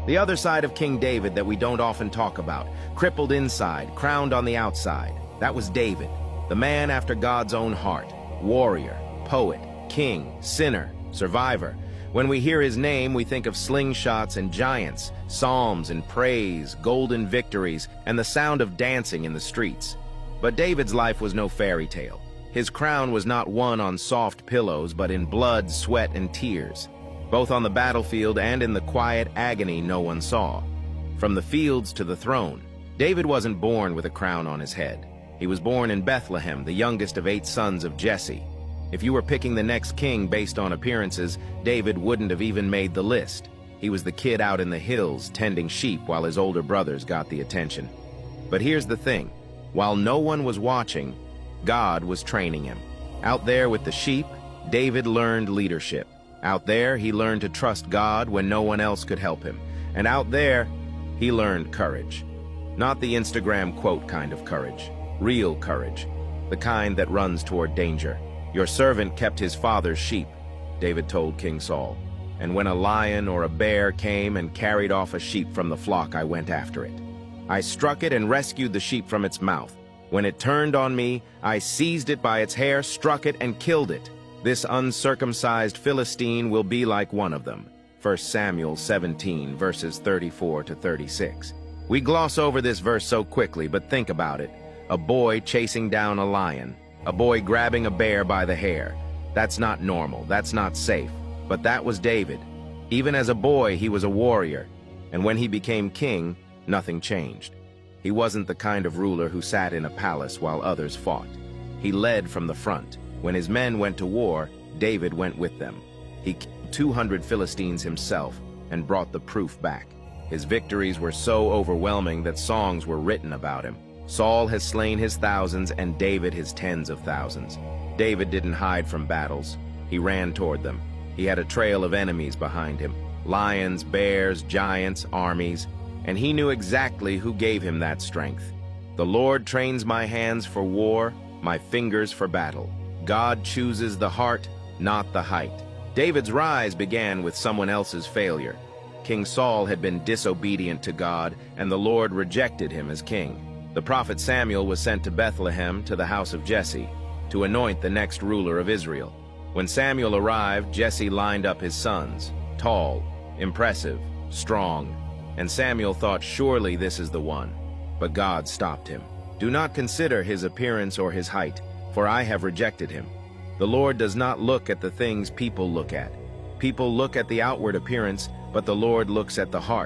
The other side of King David that we don't often talk about, crippled inside, crowned on the outside. That was David, the man after God's own heart, warrior, poet, king, sinner, survivor. When we hear his name, we think of slingshots and giants, psalms and praise, golden victories, and the sound of dancing in the streets. But David's life was no fairy tale. His crown was not won on soft pillows, but in blood, sweat, and tears. Both on the battlefield and in the quiet agony no one saw. From the fields to the throne, David wasn't born with a crown on his head. He was born in Bethlehem, the youngest of 8 sons of Jesse. If you were picking the next king based on appearances, David wouldn't have even made the list. He was the kid out in the hills tending sheep while his older brothers got the attention. But here's the thing. While no one was watching, God was training him. Out there with the sheep, David learned leadership. Out there, he learned to trust God when no one else could help him. And out there, he learned courage. Not the Instagram quote kind of courage. Real courage. The kind that runs toward danger. Your servant kept his father's sheep, David told King Saul. And when a lion or a bear came and carried off a sheep from the flock, I went after it. I struck it and rescued the sheep from its mouth. When it turned on me, I seized it by its hair, struck it, and killed it. This uncircumcised Philistine will be like one of them. 1 Samuel 17, verses 34 to 36. We gloss over this verse so quickly, but think about it. A boy chasing down a lion. A boy grabbing a bear by the hair. That's not normal. That's not safe. But that was David. Even as a boy, he was a warrior. And when he became king, nothing changed. He wasn't the kind of ruler who sat in a palace while others fought. He led from the front. When his men went to war, David went with them. He killed 200 Philistines himself and brought the proof back. His victories were so overwhelming that songs were written about him. Saul has slain his thousands and David his tens of thousands. David didn't hide from battles. He ran toward them. He had a trail of enemies behind him. Lions, bears, giants, armies. And he knew exactly who gave him that strength. The Lord trains my hands for war, my fingers for battle. God chooses the heart, not the height. David's rise began with someone else's failure. King Saul had been disobedient to God, and the Lord rejected him as king. The prophet Samuel was sent to Bethlehem, to the house of Jesse, to anoint the next ruler of Israel. When Samuel arrived, Jesse lined up his sons, tall, impressive, strong, and Samuel thought, surely this is the one. But God stopped him. Do not consider his appearance or his height, for I have rejected him. The Lord does not look at the things people look at. People look at the outward appearance, but the Lord looks at the heart.